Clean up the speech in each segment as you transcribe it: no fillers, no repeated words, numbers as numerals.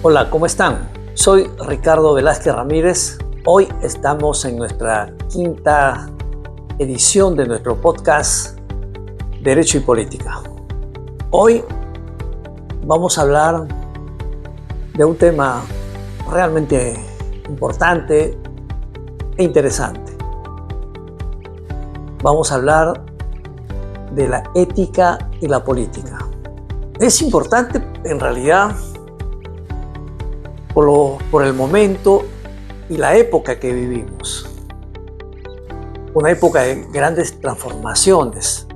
Hola, ¿cómo están? Soy Ricardo Velázquez Ramírez. Hoy estamos en nuestra quinta edición de nuestro podcast Derecho y Política. Hoy vamos a hablar de un tema realmente importante e interesante. Vamos a hablar de la ética y la política. Es importante en realidad por el momento y la época que vivimos. Una época de grandes transformaciones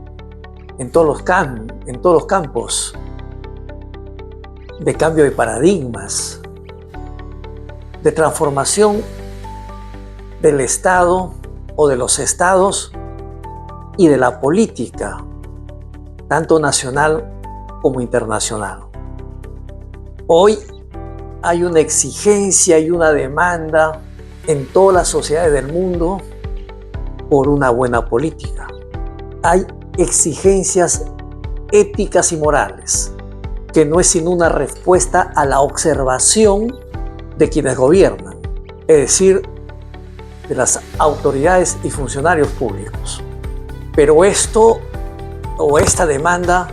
en todos los campos, de cambio de paradigmas, de transformación del Estado o de los estados y de la política, tanto nacional como internacional. Hoy hay una exigencia y una demanda en todas las sociedades del mundo por una buena política. Hay exigencias éticas y morales, que no es sino una respuesta a la observación de quienes gobiernan, es decir, de las autoridades y funcionarios públicos. Pero esta demanda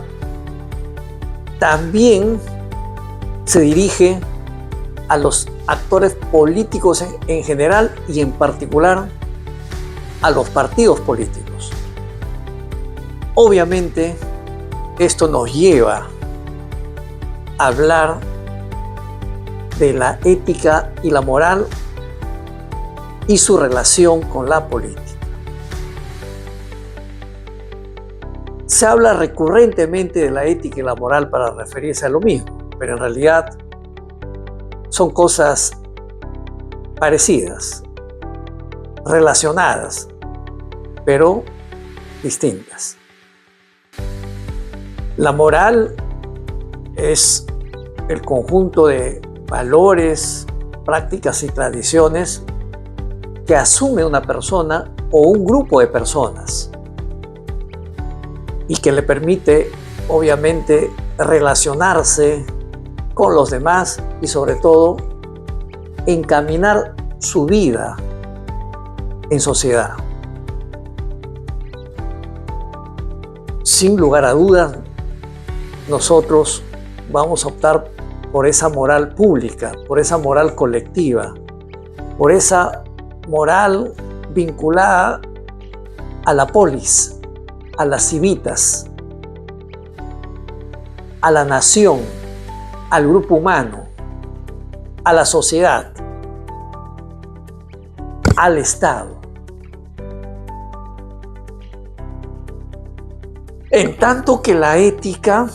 también se dirige a los actores políticos en general y en particular a los partidos políticos. Obviamente, esto nos lleva a hablar de la ética y la moral y su relación con la política. Se habla recurrentemente de la ética y la moral para referirse a lo mismo, pero en realidad son cosas parecidas, relacionadas, pero distintas. La moral es el conjunto de valores, prácticas y tradiciones que asume una persona o un grupo de personas y que le permite, obviamente, relacionarse con los demás y sobre todo encaminar su vida en sociedad. Sin lugar a dudas, nosotros vamos a optar por esa moral pública, por esa moral colectiva, por esa moral vinculada a la polis, a las civitas, a la nación, al grupo humano, a la sociedad, al Estado. En tanto que la ética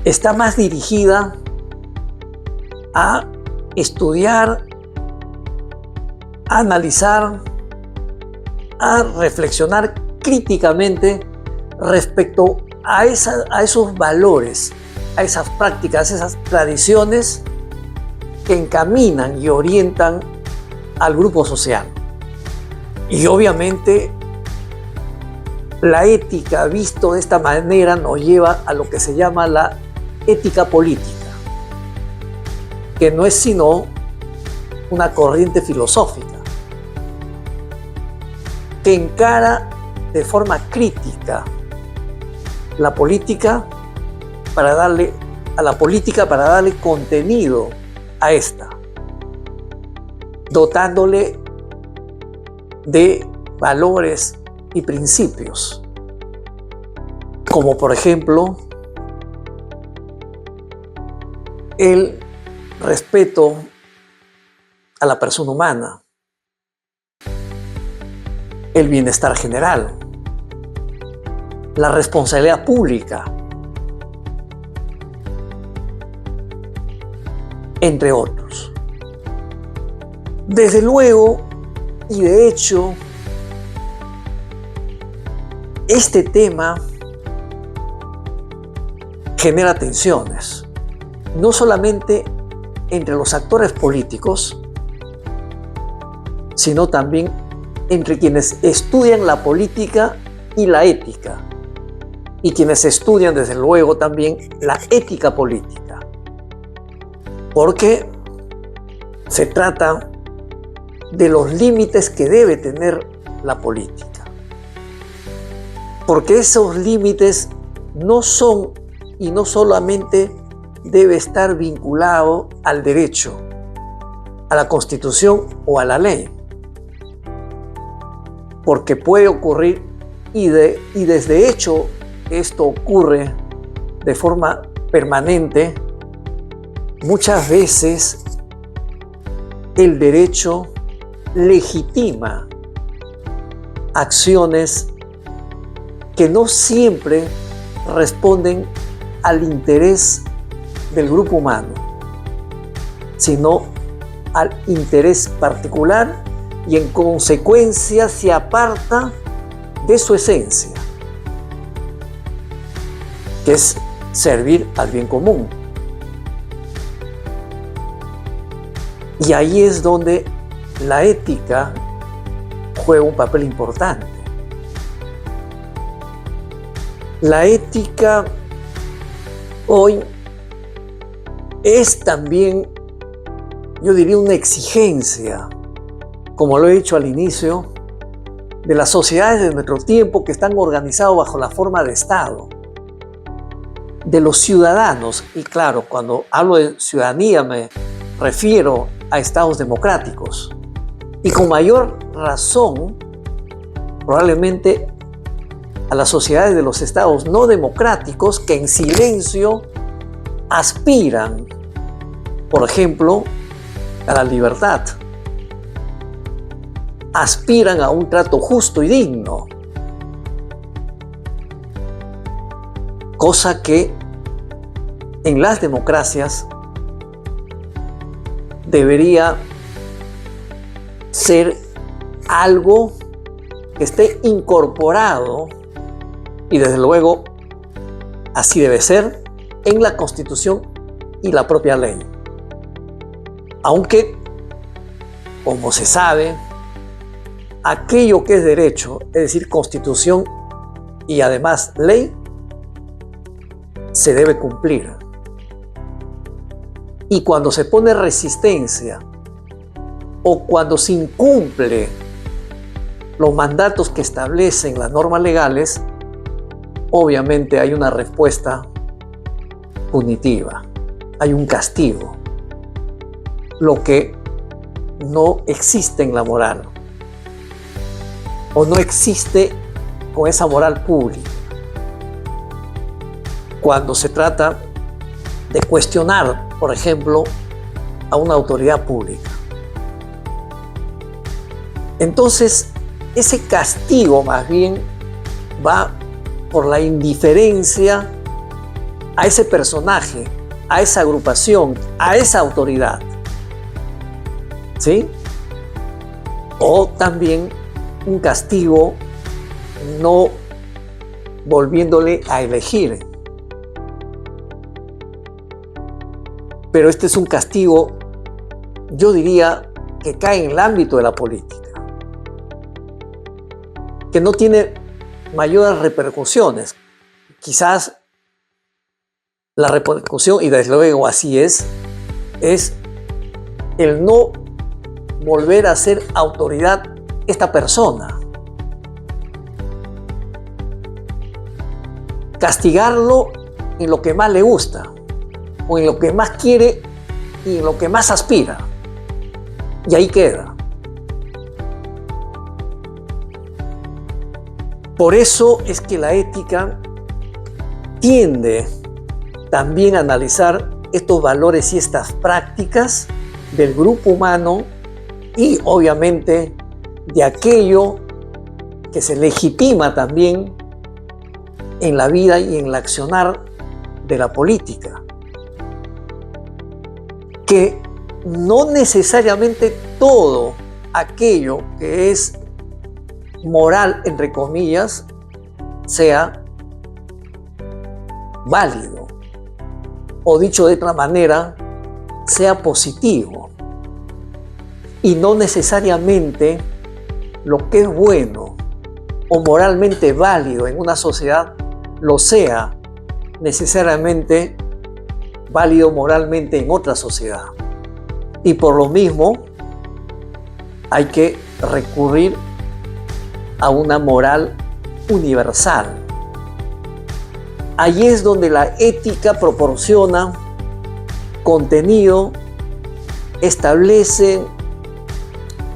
está más dirigida a estudiar, a analizar, a reflexionar críticamente respecto a esos valores, a esas prácticas, a esas tradiciones que encaminan y orientan al grupo social. Y obviamente la ética, visto de esta manera, nos lleva a lo que se llama la ética política, que no es sino una corriente filosófica que encara de forma crítica la política para darle contenido a esta, dotándole de valores y principios, como por ejemplo el respeto a la persona humana, el bienestar general, la responsabilidad pública, entre otros. Desde luego, y de hecho, este tema genera tensiones, no solamente entre los actores políticos, sino también entre quienes estudian la política y la ética, y quienes estudian desde luego también la ética política, porque se trata de los límites que debe tener la política, porque esos límites no son y no solamente debe estar vinculado al derecho, a la Constitución o a la ley, porque puede ocurrir y desde hecho esto ocurre de forma permanente. Muchas veces el derecho legitima acciones que no siempre responden al interés del grupo humano, sino al interés particular, y en consecuencia se aparta de su esencia, que es servir al bien común. Y ahí es donde la ética juega un papel importante. La ética hoy es también, yo diría, una exigencia, como lo he dicho al inicio, de las sociedades de nuestro tiempo que están organizadas bajo la forma de Estado, de los ciudadanos. Y claro, cuando hablo de ciudadanía me refiero a estados democráticos, y con mayor razón probablemente a las sociedades de los estados no democráticos, que en silencio aspiran, por ejemplo, a la libertad, aspiran a un trato justo y digno, cosa que en las democracias debería ser algo que esté incorporado, y desde luego así debe ser, en la Constitución y la propia ley. Aunque, como se sabe, aquello que es derecho, es decir, Constitución y además ley, se debe cumplir. Y cuando se pone resistencia o cuando se incumple los mandatos que establecen las normas legales, obviamente hay una respuesta punitiva, hay un castigo, lo que no existe en la moral, o no existe con esa moral pública. Cuando se trata de cuestionar, por ejemplo, a una autoridad pública. Entonces, ese castigo más bien va por la indiferencia a ese personaje, a esa agrupación, a esa autoridad, ¿sí? O también un castigo no volviéndole a elegir. Pero este es un castigo, yo diría, que cae en el ámbito de la política, que no tiene mayores repercusiones. Quizás la repercusión, y desde luego así es el no volver a ser autoridad esta persona. Castigarlo en lo que más le gusta, o en lo que más quiere y en lo que más aspira. Y ahí queda. Por eso es que la ética tiende también a analizar estos valores y estas prácticas del grupo humano y obviamente de aquello que se legitima también en la vida y en el accionar de la política. Que no necesariamente todo aquello que es moral, entre comillas, sea válido, o dicho de otra manera, sea positivo. Y no necesariamente lo que es bueno o moralmente válido en una sociedad lo sea necesariamente válido moralmente en otra sociedad. Y por lo mismo hay que recurrir a una moral universal. Allí es donde la ética proporciona contenido, establece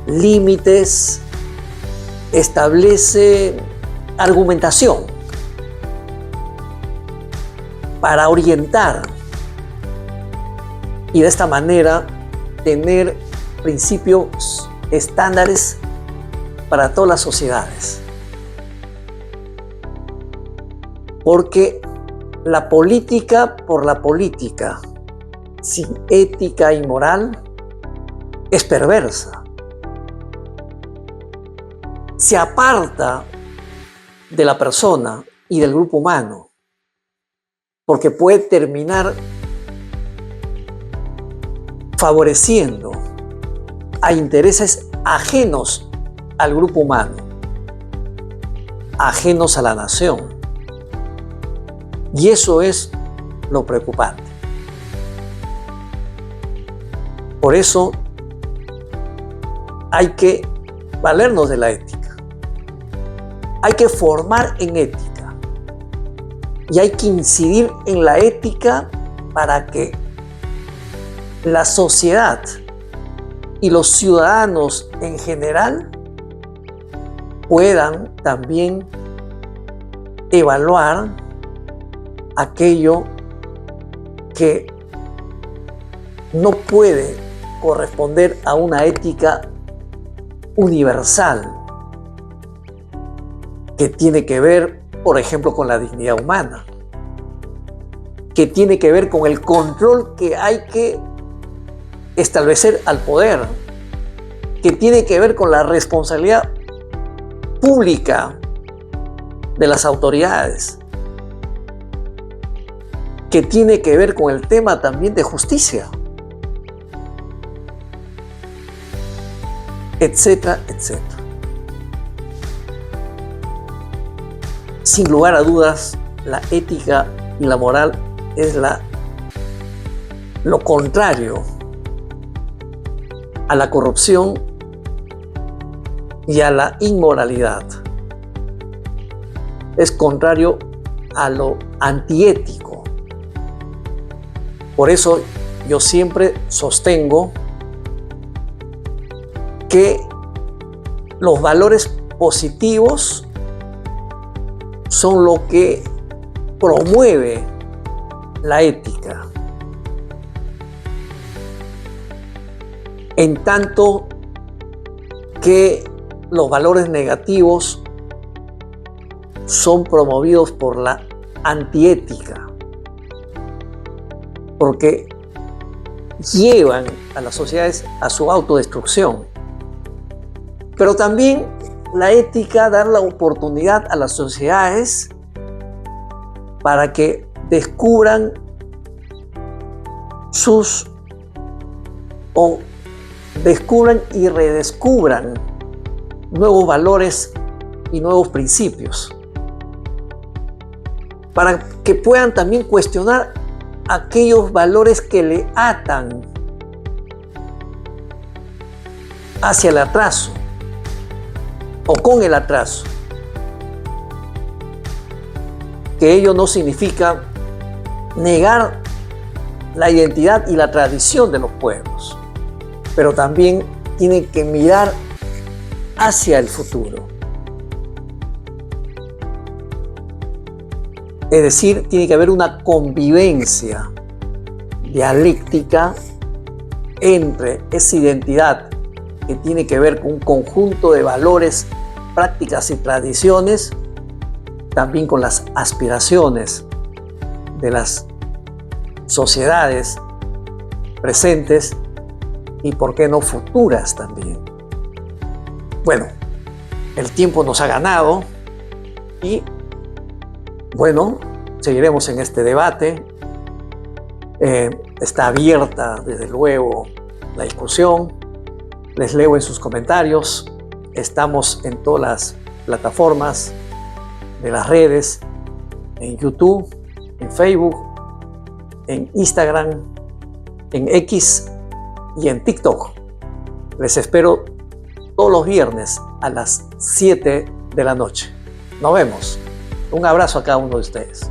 límites, establece argumentación para orientar y de esta manera tener principios, estándares para todas las sociedades. Porque la política por la política, sin ética y moral, es perversa. Se aparta de la persona y del grupo humano, porque puede terminar favoreciendo a intereses ajenos al grupo humano, ajenos a la nación. Y eso es lo preocupante. Por eso hay que valernos de la ética. Hay que formar en ética. Y hay que incidir en la ética para que la sociedad y los ciudadanos en general puedan también evaluar aquello que no puede corresponder a una ética universal que tiene que ver, por ejemplo, con la dignidad humana, que tiene que ver con el control que hay que establecer al poder, que tiene que ver con la responsabilidad pública de las autoridades, que tiene que ver con el tema también de justicia, etcétera, etcétera. Sin lugar a dudas, la ética y la moral es lo contrario a la corrupción y a la inmoralidad. Es contrario a lo antiético. Por eso yo siempre sostengo que los valores positivos son lo que promueve la ética. En tanto que los valores negativos son promovidos por la antiética, porque llevan a las sociedades a su autodestrucción. Pero también la ética da la oportunidad a las sociedades para que descubran descubran y redescubran nuevos valores y nuevos principios, para que puedan también cuestionar aquellos valores que le atan hacia el atraso o con el atraso, que ello no significa negar la identidad y la tradición de los pueblos, pero también tienen que mirar hacia el futuro. Es decir, tiene que haber una convivencia dialéctica entre esa identidad que tiene que ver con un conjunto de valores, prácticas y tradiciones, también con las aspiraciones de las sociedades presentes y, por qué no, futuras también. Bueno, el tiempo nos ha ganado y, bueno, seguiremos en este debate. Está abierta, desde luego, la discusión. Les leo en sus comentarios. Estamos en todas las plataformas de las redes en YouTube, en Facebook, en Instagram, en X y en TikTok. Les espero todos los viernes a las 7 de la noche. Nos vemos. Un abrazo a cada uno de ustedes.